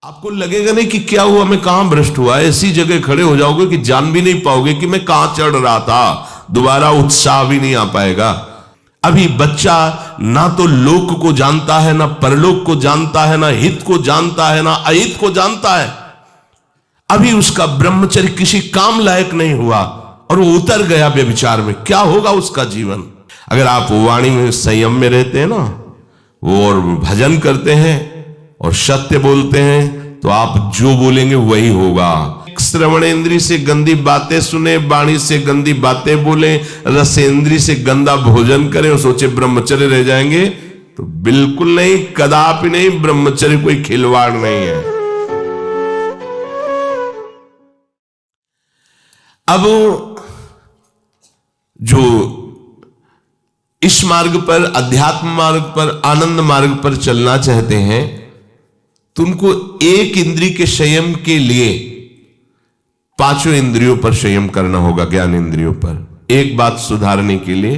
आपको लगेगा नहीं कि क्या हुआ, मैं कहां भ्रष्ट हुआ, ऐसी जगह खड़े हो जाओगे कि जान भी नहीं पाओगे कि मैं कहां चढ़ रहा था। दोबारा उत्साह भी नहीं आ पाएगा। अभी बच्चा ना तो लोक को जानता है, ना परलोक को जानता है, ना हित को जानता है, ना अहित को जानता है। अभी उसका ब्रह्मचर्य किसी काम लायक नहीं हुआ और वो उतर गया व्यभिचार में। क्या होगा उसका जीवन? अगर आप वाणी में संयम में रहते हैं ना, वो और भजन करते हैं और सत्य बोलते हैं, तो आप जो बोलेंगे वही होगा। श्रवणेंद्री से गंदी बातें सुने, वाणी से गंदी बातें बोले, रसेंद्री से गंदा भोजन करें और सोचे ब्रह्मचर्य रह जाएंगे, तो बिल्कुल नहीं, कदापि नहीं। ब्रह्मचर्य कोई खिलवाड़ नहीं है। अब जो इस मार्ग पर, अध्यात्म मार्ग पर, आनंद मार्ग पर चलना चाहते हैं, तो उनको एक इंद्रिय के संयम के लिए पांचों इंद्रियों पर संयम करना होगा। ज्ञान इंद्रियों पर एक बात सुधारने के लिए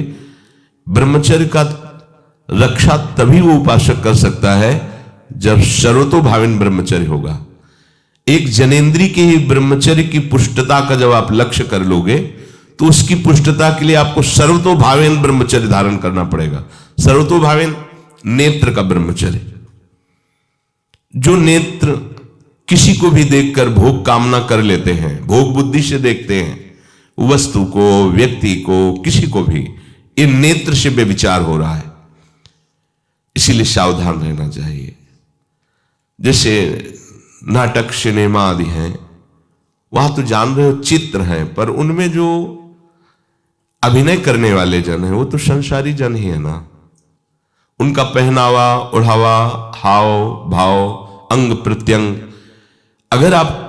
ब्रह्मचर्य का रक्षा तभी वो उपासक कर सकता है जब सर्वतोभावेन ब्रह्मचर्य होगा। एक जनेन्द्रीय के ही ब्रह्मचर्य की पुष्टता का जब आप लक्ष्य कर लोगे, तो उसकी पुष्टता के लिए आपको सर्वतोभावेन ब्रह्मचर्य धारण करना पड़ेगा। सर्वतोभावेन नेत्र का ब्रह्मचर्य, जो नेत्र किसी को भी देखकर भोग कामना कर लेते हैं, भोग बुद्धि से देखते हैं वस्तु को, व्यक्ति को, किसी को भी, ये नेत्र से व्यभिचार हो रहा है। इसीलिए सावधान रहना चाहिए। जैसे नाटक, सिनेमा आदि हैं, वहां तो जान रहे हो चित्र हैं, पर उनमें जो अभिनय करने वाले जन हैं वो तो संसारी जन ही है ना। उनका पहनावा, ओढ़ावा, हाव भाव, अंग प्रत्यंग, अगर आप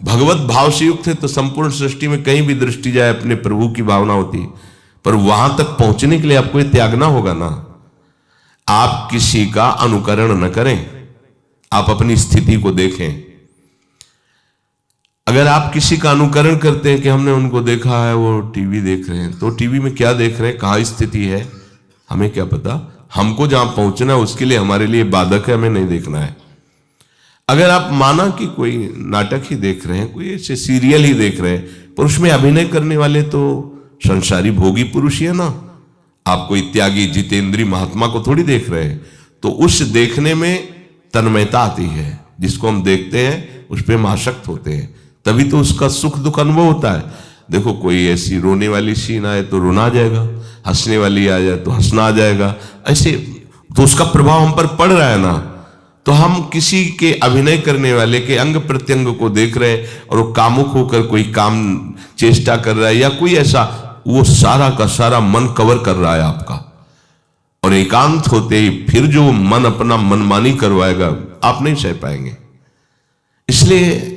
भगवत भाव से युक्त है तो संपूर्ण सृष्टि में कहीं भी दृष्टि जाए अपने प्रभु की भावना होती है। पर वहां तक पहुंचने के लिए आपको ये त्यागना होगा ना। आप किसी का अनुकरण न करें, आप अपनी स्थिति को देखें। अगर आप किसी का अनुकरण करते हैं कि हमने उनको देखा है, वो टीवी देख रहे हैं, तो टीवी में क्या देख रहे हैं, कहां स्थिति है, हमें क्या पता। हमको जहां पहुंचना है उसके लिए हमारे लिए बाधक है, हमें नहीं देखना है। अगर आप माना कि कोई नाटक ही देख रहे हैं, कोई ऐसे सीरियल ही देख रहे हैं, पर उसमें अभिनय करने वाले तो संसारी भोगी पुरुष ही है ना। आप कोई त्यागी जितेंद्रीय महात्मा को थोड़ी देख रहे हैं। तो उस देखने में तन्मयता आती है। जिसको हम देखते हैं उस पर हम आसक्त होते हैं, तभी तो उसका सुख दुख अनुभव होता है। देखो, कोई ऐसी रोने वाली सीन आए तो रोना आ जाएगा, हंसने वाली आ जाए तो हंसना आ जाएगा, ऐसे तो उसका प्रभाव हम पर पड़ रहा है ना। तो हम किसी के अभिनय करने वाले के अंग प्रत्यंग को देख रहे हैं और वो कामुक होकर कोई काम चेष्टा कर रहा है, या कोई ऐसा, वो सारा का सारा मन कवर कर रहा है आपका। और एकांत होते ही फिर जो मन अपना मनमानी करवाएगा, आप नहीं सह पाएंगे। इसलिए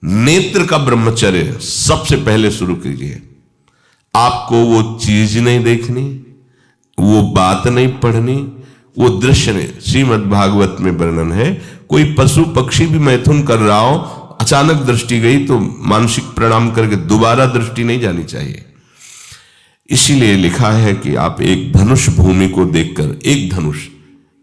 नेत्र का ब्रह्मचर्य सबसे पहले शुरू कीजिए। आपको वो चीज नहीं देखनी, वो बात नहीं पढ़नी, वो दृश्य नहीं। श्रीमद् भागवत में वर्णन है, कोई पशु पक्षी भी मैथुन कर रहा हो, अचानक दृष्टि गई तो मानसिक प्रणाम करके दोबारा दृष्टि नहीं जानी चाहिए। इसीलिए लिखा है कि आप एक धनुष भूमि को देखकर, एक धनुष,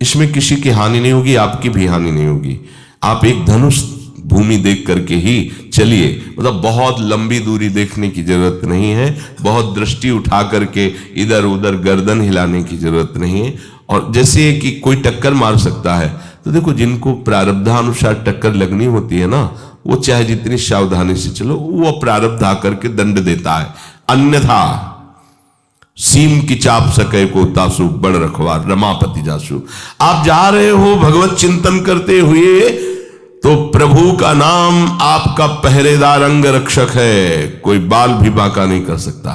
इसमें किसी की हानि नहीं होगी, आपकी भी हानि नहीं होगी। आप एक धनुष भूमि देख करके ही चलिए। मतलब बहुत लंबी दूरी देखने की जरूरत नहीं है, बहुत दृष्टि उठा करके इधर उधर गर्दन हिलाने की जरूरत नहीं है। और जैसे कि कोई टक्कर मार सकता है, तो देखो जिनको प्रारब्धानुसार टक्कर लगनी होती है ना, वो चाहे जितनी सावधानी से चलो, वो प्रारब्ध आकर के दंड देता है। अन्यथा सीम की चाप सके को तासु, बड़ रखवार रमापति जासु। आप जा रहे हो भगवत चिंतन करते हुए, तो प्रभु का नाम आपका पहरेदार अंग रक्षक है, कोई बाल भी बांका नहीं कर सकता।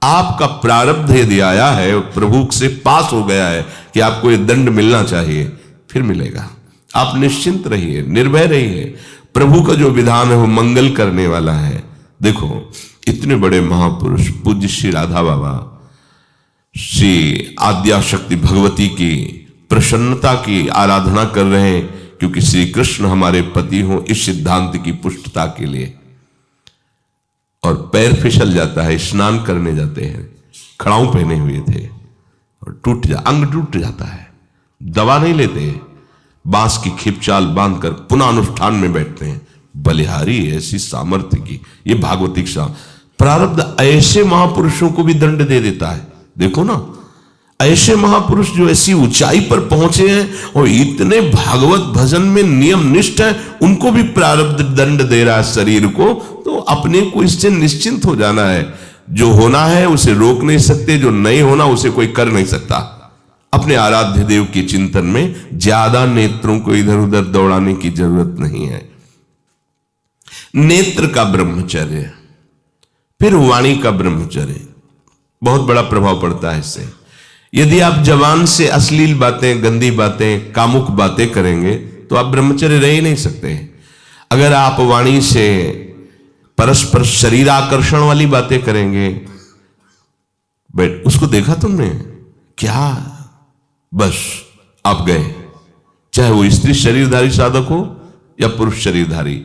आपका प्रारब्ध यदि आया है, प्रभु से पास हो गया है कि आपको ये दंड मिलना चाहिए, फिर मिलेगा। आप निश्चिंत रहिए, निर्भय रहिए। प्रभु का जो विधान है वो मंगल करने वाला है। देखो, इतने बड़े महापुरुष पूज्य श्री राधा बाबा, श्री आद्याशक्ति भगवती की प्रसन्नता की आराधना कर रहे हैं, क्योंकि श्री कृष्ण हमारे पति हो, इस सिद्धांत की पुष्टता के लिए। और पैर फिसल जाता है, स्नान करने जाते हैं, खड़ाऊ पहने हुए थे और अंग टूट जाता है, दवा नहीं लेते, बांस की खिपचाल बांधकर पुनः अनुष्ठान में बैठते हैं। बलिहारी ऐसी सामर्थ्य की, ये भागवतिक प्रारब्ध ऐसे महापुरुषों को भी दंड दे देता है। देखो ना, ऐसे महापुरुष जो ऐसी ऊंचाई पर पहुंचे हैं और इतने भागवत भजन में नियम निष्ठ है, उनको भी प्रारब्ध दंड दे रहा है शरीर को। तो अपने को इससे निश्चिंत हो जाना है। जो होना है उसे रोक नहीं सकते, जो नहीं होना उसे कोई कर नहीं सकता। अपने आराध्य देव के चिंतन में ज्यादा नेत्रों को इधर उधर दौड़ाने की जरूरत नहीं है। नेत्र का ब्रह्मचर्य, फिर वाणी का ब्रह्मचर्य, बहुत बड़ा प्रभाव पड़ता है इससे। यदि आप जबान से अश्लील बातें, गंदी बातें, कामुक बातें करेंगे तो आप ब्रह्मचर्य रह ही नहीं सकते। अगर आप वाणी से परस्पर शरीर आकर्षण वाली बातें करेंगे, उसको देखा तुमने क्या, बस आप गए। चाहे वो स्त्री शरीरधारी साधक हो या पुरुष शरीरधारी,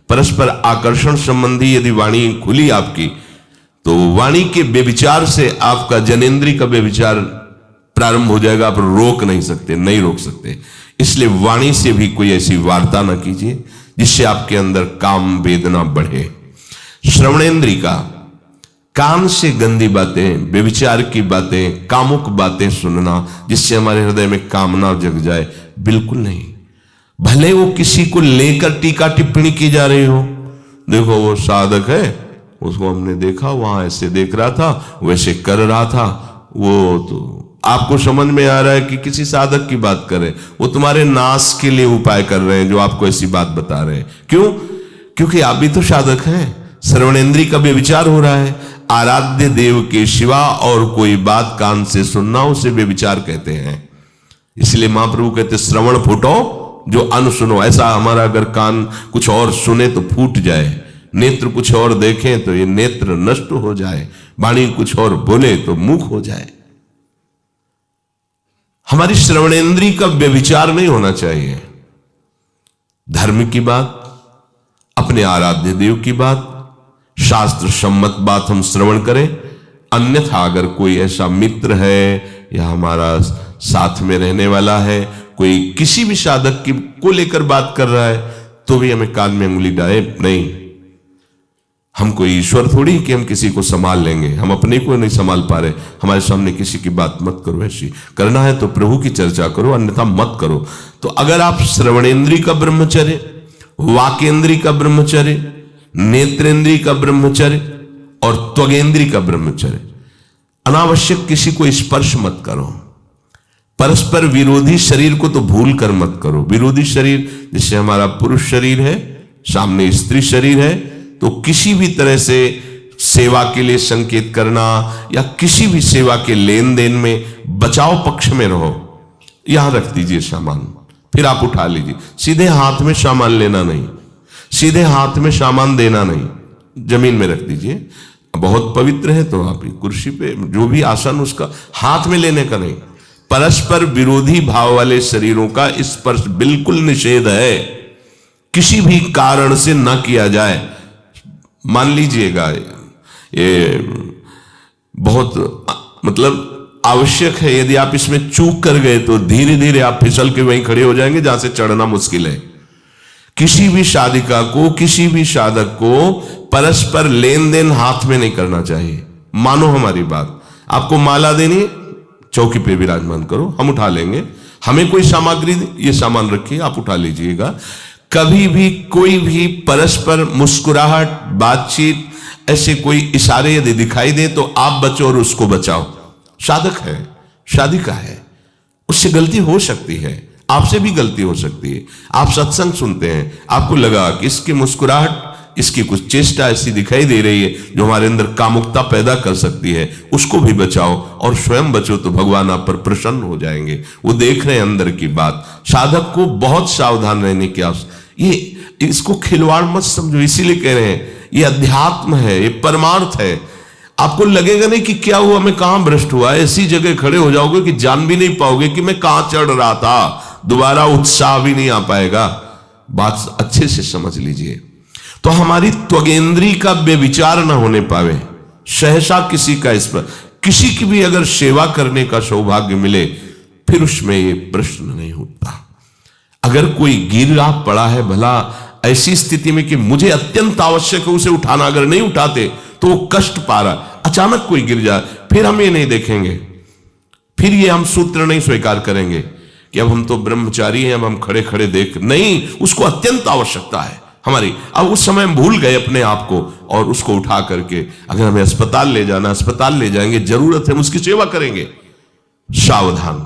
परस्पर आकर्षण संबंधी यदि वाणी खुली आपकी, तो वाणी के व्यभिचार से आपका जनेंद्री का व्यभिचार प्रारंभ हो जाएगा। आप रोक नहीं सकते, नहीं रोक सकते। इसलिए वाणी से भी कोई ऐसी वार्ता ना कीजिए जिससे आपके अंदर काम वेदना बढ़े। श्रवणेंद्री का, कान से गंदी बातें, व्यभिचार की बातें, कामुक बातें सुनना जिससे हमारे हृदय में कामना जग जाए, बिल्कुल नहीं। भले वो किसी को लेकर टीका टिप्पणी की जा रही हो, देखो वो साधक है, उसको हमने देखा वहां ऐसे देख रहा था, वैसे कर रहा था, वो तो आपको समझ में आ रहा है कि किसी साधक की बात कर रहे हैं, वो तुम्हारे नाश के लिए उपाय कर रहे हैं जो आपको ऐसी बात बता रहे हैं। क्यों? क्योंकि आप भी तो साधक हैं। श्रवणेंद्री का व्यभिचार हो रहा है। आराध्य देव के सिवा और कोई बात कान से सुनना उसे व्यभिचार कहते हैं। इसलिए महाप्रभु कहते श्रवण फूटो जो अन सुनो। ऐसा हमारा अगर कान कुछ और सुने तो फूट जाए, नेत्र कुछ और देखें तो ये नेत्र नष्ट हो जाए, वाणी कुछ और बोले तो मुख हो जाए। हमारी श्रवणेंद्री का व्यभिचार नहीं होना चाहिए। धर्म की बात, अपने आराध्य देव की बात, शास्त्र सम्मत बात हम श्रवण करें। अन्यथा अगर कोई ऐसा मित्र है या हमारा साथ में रहने वाला है, कोई किसी भी साधक की को लेकर बात कर रहा है, तो भी हमें कान में उंगली डाले नहीं। हम कोई ईश्वर थोड़ी कि हम किसी को संभाल लेंगे, हम अपने को नहीं संभाल पा रहे। हमारे सामने किसी की बात मत करो, ऐसी करना है तो प्रभु की चर्चा करो, अन्यथा मत करो। तो अगर आप श्रवणेंद्री का ब्रह्मचर्य, वाकेंद्री का ब्रह्मचर्य, नेत्रेंद्री का ब्रह्मचर्य और त्वगेंद्री का ब्रह्मचर्य, अनावश्यक किसी को स्पर्श मत करो। परस्पर विरोधी शरीर को तो भूल कर मत करो। विरोधी शरीर जैसे हमारा पुरुष शरीर है, सामने स्त्री शरीर है, तो किसी भी तरह से सेवा के लिए संकेत करना या किसी भी सेवा के लेन देन में बचाव पक्ष में रहो। यहां रख दीजिए सामान, फिर आप उठा लीजिए। सीधे हाथ में सामान लेना नहीं, सीधे हाथ में सामान देना नहीं, जमीन में रख दीजिए। बहुत पवित्र है तो आप कुर्सी पे जो भी आसन उसका हाथ में लेने का नहीं। परस्पर विरोधी भाव वाले शरीरों का स्पर्श बिल्कुल निषेध है, किसी भी कारण से न किया जाए। मान लीजिएगा ये बहुत मतलब आवश्यक है, यदि आप इसमें चूक कर गए तो धीरे धीरे आप फिसल के वहीं खड़े हो जाएंगे जहां से चढ़ना मुश्किल है। किसी भी साधिका को, किसी भी साधक को परस्पर लेन देन हाथ में नहीं करना चाहिए। मानो हमारी बात, आपको माला देनी, चौकी पे विराजमान करो, हम उठा लेंगे। हमें कोई सामग्री, ये सामान रखिए, आप उठा लीजिएगा। कभी भी कोई भी परस्पर मुस्कुराहट, बातचीत, ऐसे कोई इशारे यदि दिखाई दे तो आप बचो और उसको बचाओ। साधक है, साधिका है, उससे गलती हो सकती है, आपसे भी गलती हो सकती है। आप सत्संग सुनते हैं, आपको लगा कि इसकी मुस्कुराहट, इसकी कुछ चेष्टा ऐसी दिखाई दे रही है जो हमारे अंदर कामुकता पैदा कर सकती है, उसको भी बचाओ और स्वयं बचो, तो भगवान आप पर प्रसन्न हो जाएंगे। वो देख रहे हैं अंदर की बात। साधक को बहुत सावधान रहने की आवश्यकता। ये इसको खिलवाड़ मत समझो, इसीलिए कह रहे हैं ये अध्यात्म है, ये परमार्थ है। आपको लगेगा नहीं कि क्या हुआ, मैं कहां भ्रष्ट हुआ, ऐसी जगह खड़े हो जाओगे कि जान भी नहीं पाओगे कि मैं कहां चढ़ रहा था। दोबारा उत्साह भी नहीं आ पाएगा। बात अच्छे से समझ लीजिए। तो हमारी त्वगेंद्री का व्यभिचार न होने पावे, सहसा किसी का इस पर, किसी की भी अगर सेवा करने का सौभाग्य मिले, फिर उसमें ये प्रश्न नहीं उठता। अगर कोई गिर आप पड़ा है, भला ऐसी स्थिति में कि मुझे अत्यंत आवश्यक है उसे उठाना, अगर नहीं उठाते तो वो कष्ट पा रहा, अचानक कोई गिर जाए, फिर हम ये नहीं देखेंगे, फिर ये हम सूत्र नहीं स्वीकार करेंगे कि अब हम तो ब्रह्मचारी हैं, अब हम खड़े खड़े देख, नहीं, उसको अत्यंत आवश्यकता है हमारी। अब उस समय हम भूल गए अपने आप को और उसको उठा करके अगर हमें अस्पताल ले जाना, अस्पताल ले जाएंगे, जरूरत है हम उसकी सेवा करेंगे। सावधान,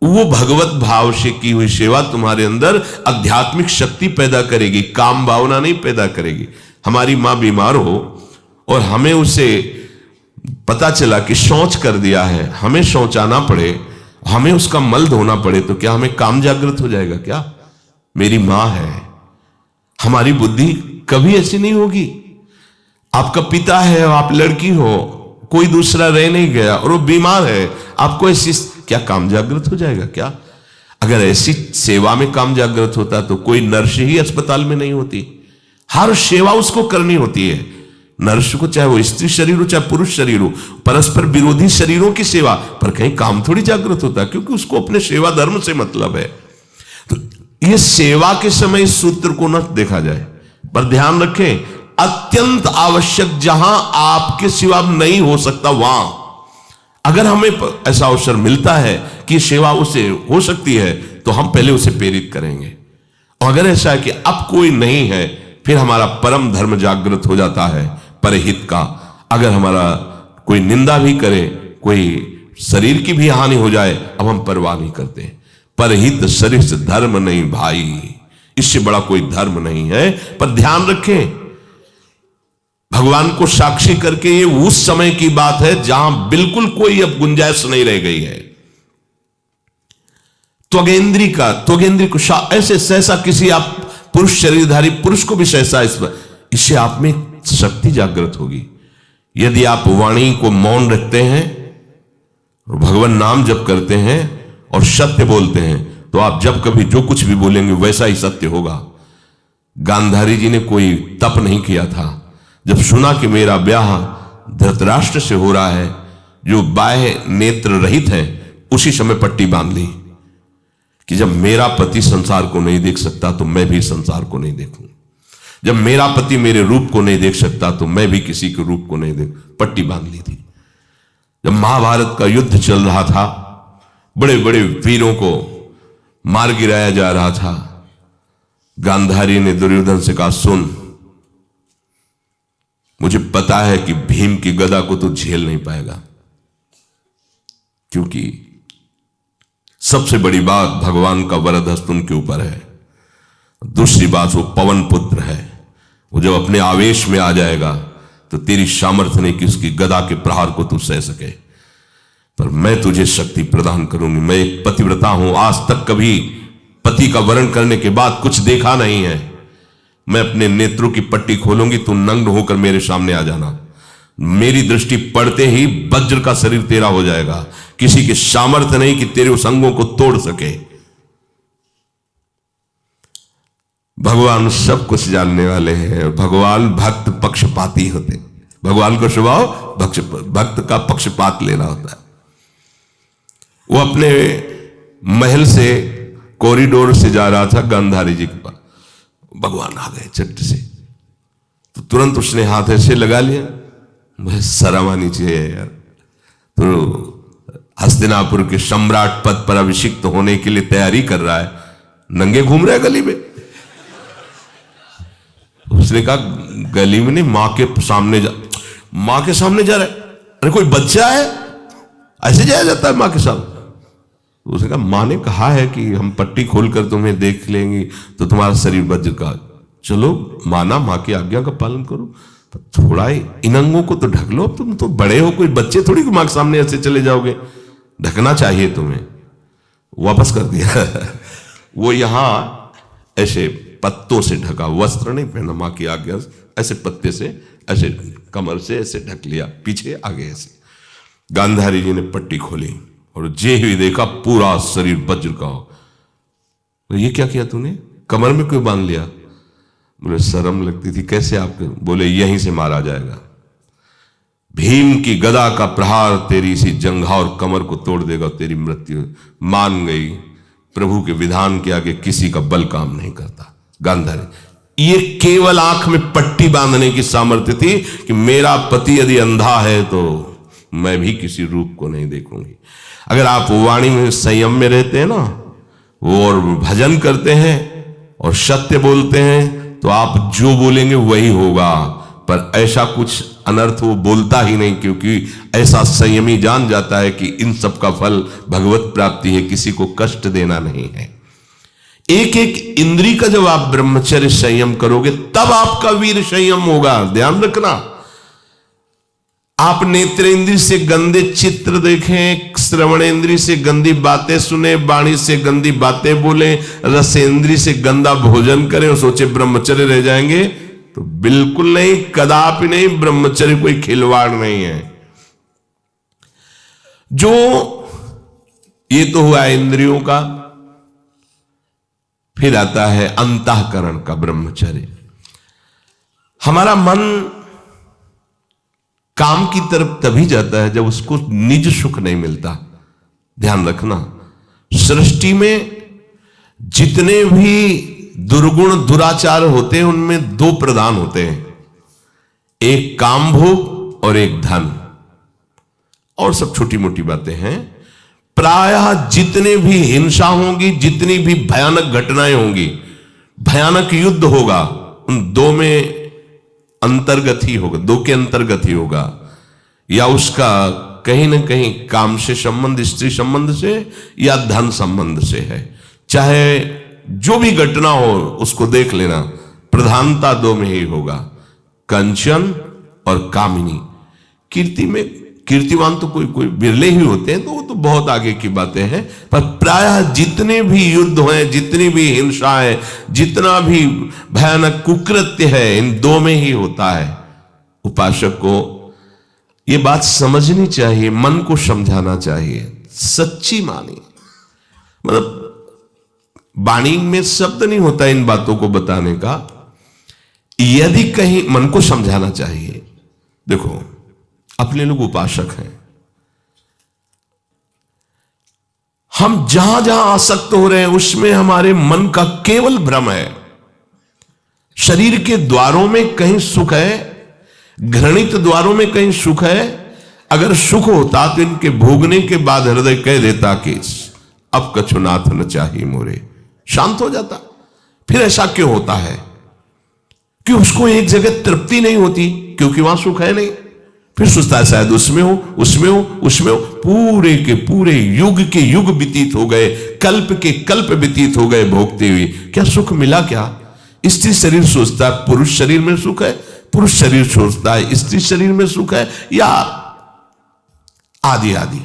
वो भगवत भाव से की हुई सेवा तुम्हारे अंदर आध्यात्मिक शक्ति पैदा करेगी, काम भावना नहीं पैदा करेगी। हमारी मां बीमार हो और हमें उसे पता चला कि शौच कर दिया है, हमें शौचाना पड़े, हमें उसका मल धोना पड़े, तो क्या हमें काम जागृत हो जाएगा? क्या मेरी मां है। हमारी बुद्धि कभी ऐसी नहीं होगी। आपका पिता है, आप लड़की हो, कोई दूसरा रह नहीं गया और वो बीमार है, आपको ऐसी क्या काम जागृत हो जाएगा? क्या अगर ऐसी सेवा में काम जागृत होता तो कोई नर्स ही अस्पताल में नहीं होती। हर सेवा उसको करनी होती है, नर्स को, चाहे वो स्त्री शरीर हो चाहे पुरुष शरीर हो, परस्पर विरोधी शरीरों की सेवा, पर कहीं काम थोड़ी जागृत होता, क्योंकि उसको अपने सेवा धर्म से मतलब है। तो ये सेवा के समय इस सूत्र को न देखा जाए, पर ध्यान रखें, अत्यंत आवश्यक जहां आपके सिवा नहीं हो सकता, वहां अगर हमें ऐसा अवसर मिलता है कि सेवा उसे हो सकती है तो हम पहले उसे प्रेरित करेंगे। और अगर ऐसा है कि अब कोई नहीं है, फिर हमारा परम धर्म जागृत हो जाता है परहित का। अगर हमारा कोई निंदा भी करे, कोई शरीर की भी हानि हो जाए, अब हम परवाह नहीं करते। परहित शरीर से धर्म नहीं भाई, इससे बड़ा कोई धर्म नहीं है। पर ध्यान रखें, भगवान को साक्षी करके ये उस समय की बात है जहां बिल्कुल कोई अब गुंजाइश नहीं रह गई है। त्वगेंद्री को ऐसे सहसा किसी आप पुरुष शरीरधारी पुरुष को भी सहसा, इससे आप में शक्ति जागृत होगी। यदि आप वाणी को मौन रखते हैं और भगवान नाम जप करते हैं और सत्य बोलते हैं, तो आप जब कभी जो कुछ भी बोलेंगे वैसा ही सत्य होगा। गांधारी जी ने कोई तप नहीं किया था, जब सुना कि मेरा ब्याह धृतराष्ट्र से हो रहा है जो बाह्य नेत्र रहित है, उसी समय पट्टी बांध ली कि जब मेरा पति संसार को नहीं देख सकता तो मैं भी संसार को नहीं देखूं, जब मेरा पति मेरे रूप को नहीं देख सकता तो मैं भी किसी के रूप को नहीं देख, पट्टी बांध ली थी। जब महाभारत का युद्ध चल रहा था, बड़े बड़े वीरों को मार गिराया जा रहा था, गांधारी ने दुर्योधन से कहा, सुन, मुझे पता है कि भीम की गदा को तू झेल नहीं पाएगा, क्योंकि सबसे बड़ी बात भगवान का वरद हस्त उनके ऊपर है। दूसरी बात, वो पवन पुत्र है, वो जब अपने आवेश में आ जाएगा तो तेरी सामर्थ्य नहीं कि उसकी गदा के प्रहार को तू सह सके, पर मैं तुझे शक्ति प्रदान करूंगी। मैं एक पतिव्रता हूं, आज तक कभी पति का वरण करने के बाद कुछ देखा नहीं है। मैं अपने नेत्रों की पट्टी खोलूंगी, तू नंग होकर मेरे सामने आ जाना। मेरी दृष्टि पड़ते ही वज्र का शरीर तेरा हो जाएगा, किसी के सामर्थ्य नहीं कि तेरे उस अंगों को तोड़ सके। भगवान सब कुछ जानने वाले हैं। भगवान भक्त पक्षपाती होते, भगवान का स्वभाव भक्त का पक्षपात लेना होता है। वो अपने महल से कॉरिडोर से जा रहा था गांधारी जी के पास, भगवान आ गए चट से, तो तुरंत उसने हाथ ऐसे लगा लिया, मुझे शर्म आनी चाहिए यार, तो हस्तिनापुर के सम्राट पद पर अभिषिक्त होने के लिए तैयारी कर रहा है, नंगे घूम रहा है गली में। उसने कहा, गली में नहीं, मां के सामने जा रहा है। अरे कोई बच्चा है, ऐसे जाया जाता है मां के सामने? उसने कहा, मां ने कहा है कि हम पट्टी खोलकर तुम्हें देख लेंगी तो तुम्हारा शरीर वज्र का। चलो माना, मां की आज्ञा का पालन करो, तो थोड़ा इन अंगों को तो ढक लो, तुम तो बड़े हो, कोई बच्चे थोड़ी मां के सामने ऐसे चले जाओगे, ढकना चाहिए तुम्हें। वापस कर दिया। वो यहां ऐसे पत्तों से ढका, वस्त्र नहीं पहना, मां की आज्ञा ऐसे पत्ते से ऐसे कमर से ऐसे ढक लिया, पीछे आगे ऐसे। गांधारी जी ने पट्टी खोली और जे ही देखा पूरा शरीर वज्र का हो। तो ये क्या किया तूने, कमर में क्यों बांध लिया? बोले शर्म लगती थी। कैसे आपके? बोले यहीं से मारा जाएगा, भीम की गदा का प्रहार तेरी इसी जंघा और कमर को तोड़ देगा, तेरी मृत्यु। मान गई, प्रभु के विधान के आगे किसी का बल काम नहीं करता। गांधारी, ये केवल आंख में पट्टी बांधने की सामर्थ्य थी कि मेरा पति यदि अंधा है तो मैं भी किसी रूप को नहीं देखूंगी। अगर आप वाणी में संयम में रहते हैं ना, वो और भजन करते हैं और सत्य बोलते हैं, तो आप जो बोलेंगे वही होगा। पर ऐसा कुछ अनर्थ वो बोलता ही नहीं, क्योंकि ऐसा संयमी जान जाता है कि इन सब का फल भगवत प्राप्ति है, किसी को कष्ट देना नहीं है। एक एक इंद्री का जब आप ब्रह्मचर्य संयम करोगे तब आपका वीर संयम होगा। ध्यान रखना, आप नेत्रेंद्री से गंदे चित्र देखें, श्रवणेंद्री से गंदी बातें सुने, वाणी से गंदी बातें बोले, रसेंद्री से गंदा भोजन करें और सोचे ब्रह्मचर्य रह जाएंगे, तो बिल्कुल नहीं, कदापि नहीं। ब्रह्मचर्य कोई खिलवाड़ नहीं है। जो ये तो हुआ इंद्रियों का, फिर आता है अंतःकरण का ब्रह्मचर्य। हमारा मन काम की तरफ तभी जाता है जब उसको निज सुख नहीं मिलता। ध्यान रखना, सृष्टि में जितने भी दुर्गुण दुराचार होते हैं उनमें दो प्रधान होते हैं, एक काम भोग और एक धन, और सब छोटी मोटी बातें हैं। प्रायः जितने भी हिंसा होंगी, जितनी भी भयानक घटनाएं होंगी, भयानक युद्ध होगा, उन दो में अंतर्गत ही होगा, दो के अंतर्गत ही होगा। या उसका कहीं ना कहीं काम से संबंध, स्त्री संबंध से या धन संबंध से है। चाहे जो भी घटना हो उसको देख लेना, प्रधानता दो में ही होगा, कंचन और कामिनी। कीर्ति में कीर्तिवान तो कोई कोई बिरले ही होते हैं, तो वो तो बहुत आगे की बातें हैं। पर प्रायः जितने भी युद्ध हैं, जितनी भी हिंसा है, जितना भी भयानक कुकृत्य है, इन दो में ही होता है। उपासक को ये बात समझनी चाहिए, मन को समझाना चाहिए, सच्ची मानी। मतलब वाणी में शब्द नहीं होता इन बातों को बताने का, यदि कहीं मन को समझाना चाहिए। देखो, अपने लोग उपासक हैं, हम जहां जहां आसक्त हो रहे हैं उसमें हमारे मन का केवल भ्रम है। शरीर के द्वारों में कहीं सुख है, घृणित द्वारों में कहीं सुख है। अगर सुख होता तो इनके भोगने के बाद हृदय कह देता कि अब कछुनाथ न चाहिए मोरे, शांत हो जाता। फिर ऐसा क्यों होता है कि उसको एक जगह तृप्ति नहीं होती, क्योंकि वहां सुख है नहीं। फिर सोचता है शायद उसमें हो, उसमें हो, उसमें हो। पूरे के पूरे युग के युग व्यतीत हो गए, कल्प के कल्प व्यतीत हो गए भोगते हुए, क्या सुख मिला? क्या स्त्री शरीर सोचता है पुरुष शरीर में सुख है, पुरुष शरीर सोचता है स्त्री शरीर में सुख है, या आदि आदि।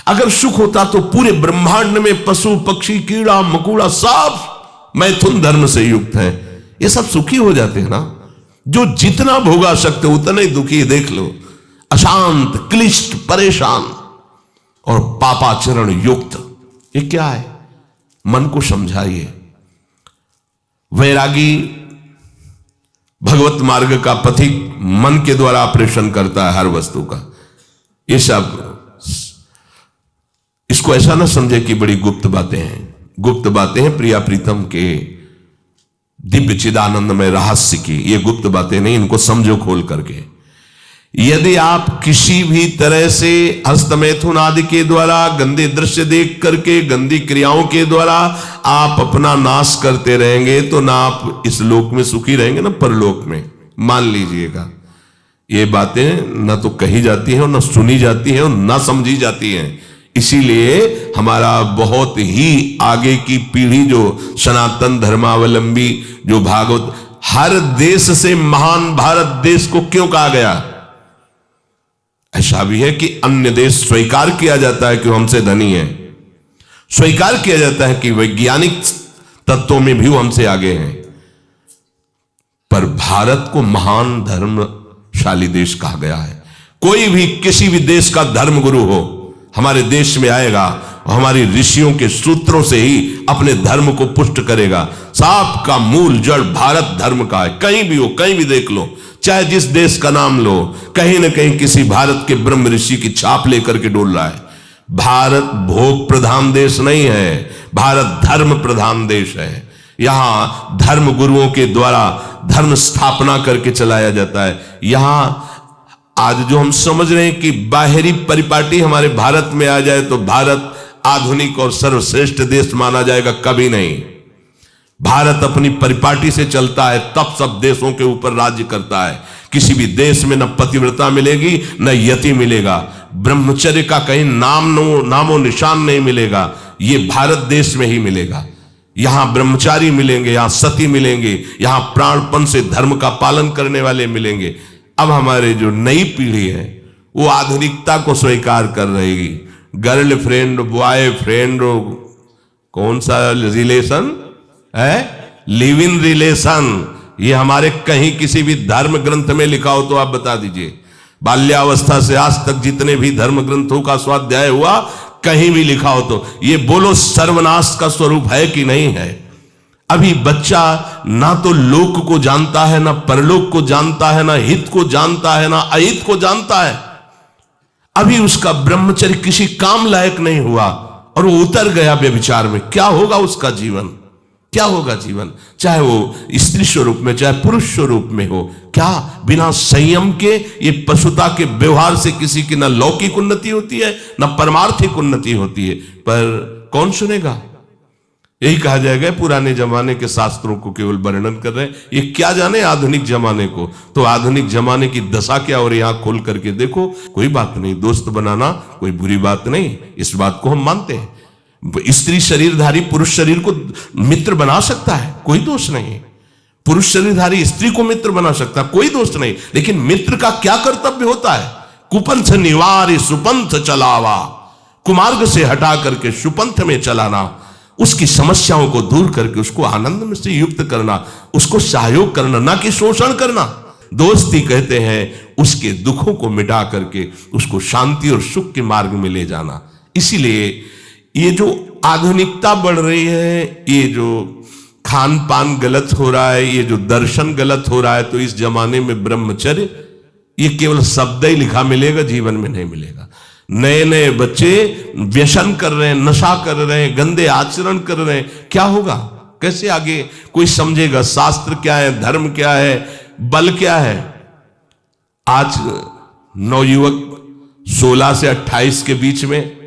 अगर सुख होता तो पूरे ब्रह्मांड में पशु पक्षी कीड़ा मकोड़ा सब मैथुन धर्म से युक्त है, ये सब सुखी हो जाते हैं ना। जो जितना भोगा सकते उतना ही दुखी। देख लो, अशांत, क्लिष्ट, परेशान और पापाचरण युक्त, ये क्या है? मन को समझाइए। वैरागी भगवत मार्ग का पथिक मन के द्वारा ऑपरेशन करता है हर वस्तु का। ये सब, इसको ऐसा ना समझे कि बड़ी गुप्त बातें हैं। गुप्त बातें हैं प्रिया प्रीतम के दिव्य चिदानंद में रहस्य की, ये गुप्त बातें नहीं, इनको समझो खोल करके। यदि आप किसी भी तरह से हस्तमैथुन आदि के द्वारा, गंदे दृश्य देख करके, गंदी क्रियाओं के द्वारा आप अपना नाश करते रहेंगे, तो ना आप इस लोक में सुखी रहेंगे ना परलोक में। मान लीजिएगा, ये बातें ना तो कही जाती हैं और ना सुनी जाती हैं और ना समझी जाती हैं। इसीलिए हमारा बहुत ही आगे की पीढ़ी जो सनातन धर्मावलंबी, जो भागवत, हर देश से महान भारत देश को क्यों कहा गया? ऐसा भी है कि अन्य देश स्वीकार किया जाता है कि हमसे धनी है, स्वीकार किया जाता है कि वैज्ञानिक तत्वों में भी वो हमसे आगे हैं, पर भारत को महान धर्मशाली देश कहा गया है। कोई भी किसी भी देश का धर्मगुरु हो हमारे देश में आएगा और हमारी ऋषियों के सूत्रों से ही अपने धर्म को पुष्ट करेगा। साप का मूल जड़ भारत धर्म का है। कहीं भी हो, कहीं भी देख लो, चाहे जिस देश का नाम लो, कहीं ना कहीं किसी भारत के ब्रह्म ऋषि की छाप लेकर के डोल रहा है। भारत भोग प्रधान देश नहीं है, भारत धर्म प्रधान देश है। यहां धर्म गुरुओं के द्वारा धर्म स्थापना करके चलाया जाता है। यहां आज जो हम समझ रहे हैं कि बाहरी परिपाटी हमारे भारत में आ जाए तो भारत आधुनिक और सर्वश्रेष्ठ देश माना जाएगा, कभी नहीं। भारत अपनी परिपाटी से चलता है, तब सब देशों के ऊपर राज्य करता है। किसी भी देश में न पतिव्रता मिलेगी न यति मिलेगा, ब्रह्मचर्य का कहीं नामो निशान नहीं मिलेगा। ये भारत देश में ही मिलेगा। यहां ब्रह्मचारी मिलेंगे, यहां सती मिलेंगे, यहां प्राणपण से धर्म का पालन करने वाले मिलेंगे। अब हमारे जो नई पीढ़ी है वो आधुनिकता को स्वीकार कर रही। गर्लफ्रेंड, बॉयफ्रेंड, कौन सा रिलेशन है, लिव इन रिलेशन, ये हमारे कहीं किसी भी धर्म ग्रंथ में लिखा हो तो आप बता दीजिए। बाल्यावस्था से आज तक जितने भी धर्म ग्रंथों का स्वाध्याय हुआ, कहीं भी लिखा हो तो ये बोलो सर्वनाश का स्वरूप है कि नहीं है। अभी बच्चा ना तो लोक को जानता है, ना परलोक को जानता है, ना हित को जानता है, ना अहित को जानता है। अभी उसका ब्रह्मचर्य किसी काम लायक नहीं हुआ और वो उतर गया व्यभिचार में। क्या होगा उसका जीवन, क्या होगा जीवन, चाहे वो स्त्री स्वरूप में चाहे पुरुष स्वरूप में हो। क्या बिना संयम के ये पशुता के व्यवहार से किसी की ना लौकिक उन्नति होती है ना परमार्थिक उन्नति होती है। पर कौन सुनेगा, यही कहा जाएगा पुराने जमाने के शास्त्रों को केवल वर्णन कर रहे हैं, ये क्या जाने आधुनिक जमाने को। तो आधुनिक जमाने की दशा क्या, और यहां खोल करके देखो। कोई बात नहीं, दोस्त बनाना कोई बुरी बात नहीं, इस बात को हम मानते हैं। स्त्री शरीरधारी पुरुष शरीर को मित्र बना सकता है, कोई दोष नहीं। पुरुष शरीरधारी स्त्री को मित्र बना सकता है, कोई दोष नहीं। लेकिन मित्र का क्या कर्तव्य होता है, कुपंथ निवार सुपंथ चलावा, कुमार्ग से हटा करके सुपंथ में चलाना, उसकी समस्याओं को दूर करके उसको आनंद में से युक्त करना, उसको सहयोग करना, ना कि शोषण करना। दोस्ती कहते हैं उसके दुखों को मिटा करके उसको शांति और सुख के मार्ग में ले जाना। इसीलिए ये जो आधुनिकता बढ़ रही है, ये जो खान पान गलत हो रहा है, ये जो दर्शन गलत हो रहा है, तो इस जमाने में ब्रह्मचर्य ये केवल शब्द ही लिखा मिलेगा, जीवन में नहीं मिलेगा। नए नए बच्चे व्यसन कर रहे हैं, नशा कर रहे हैं, गंदे आचरण कर रहे हैं, क्या होगा, कैसे आगे कोई समझेगा शास्त्र क्या है, धर्म क्या है, बल क्या है। आज नवयुवक 16 से 28 के बीच में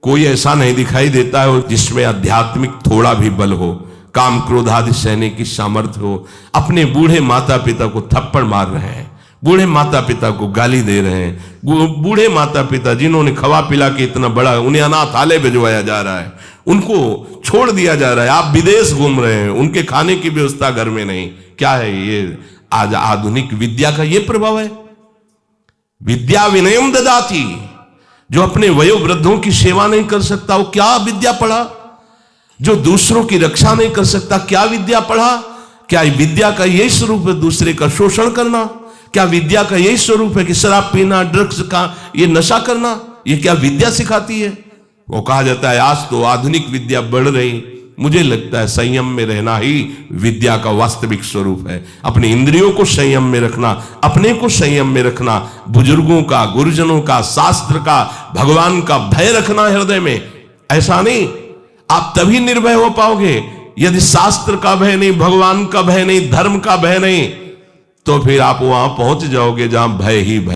कोई ऐसा नहीं दिखाई देता है जिसमें आध्यात्मिक थोड़ा भी बल हो, काम क्रोध आदि सहने की सामर्थ्य हो। अपने बूढ़े माता पिता को थप्पड़ मार रहे हैं, बूढ़े माता पिता को गाली दे रहे हैं, बूढ़े माता पिता जिन्होंने खवा पिला के इतना बड़ा, उन्हें अनाथालय भिजवाया जा रहा है, उनको छोड़ दिया जा रहा है। आप विदेश घूम रहे हैं, उनके खाने की व्यवस्था घर में नहीं। क्या है ये, आज आधुनिक विद्या का ये प्रभाव है। विद्या विनयम ददाति, जो अपने वयोवृद्धों की सेवा नहीं कर सकता वो क्या विद्या पढ़ा, जो दूसरों की रक्षा नहीं कर सकता क्या विद्या पढ़ा। क्या विद्या का यही स्वरूप है दूसरे का शोषण करना, क्या विद्या का यही स्वरूप है कि शराब पीना, ड्रग्स का ये नशा करना, ये क्या विद्या सिखाती है। वो कहा जाता है आज तो आधुनिक विद्या बढ़ रही, मुझे लगता है संयम में रहना ही विद्या का वास्तविक स्वरूप है। अपने इंद्रियों को संयम में रखना, अपने को संयम में रखना, बुजुर्गों का, गुरुजनों का, शास्त्र का, भगवान का भय रखना हृदय में। ऐसा नहीं, आप तभी निर्भय हो पाओगे यदि शास्त्र का भय नहीं, भगवान का भय नहीं, धर्म का भय नहीं, तो फिर आप वहां पहुंच जाओगे जहां भय ही भय।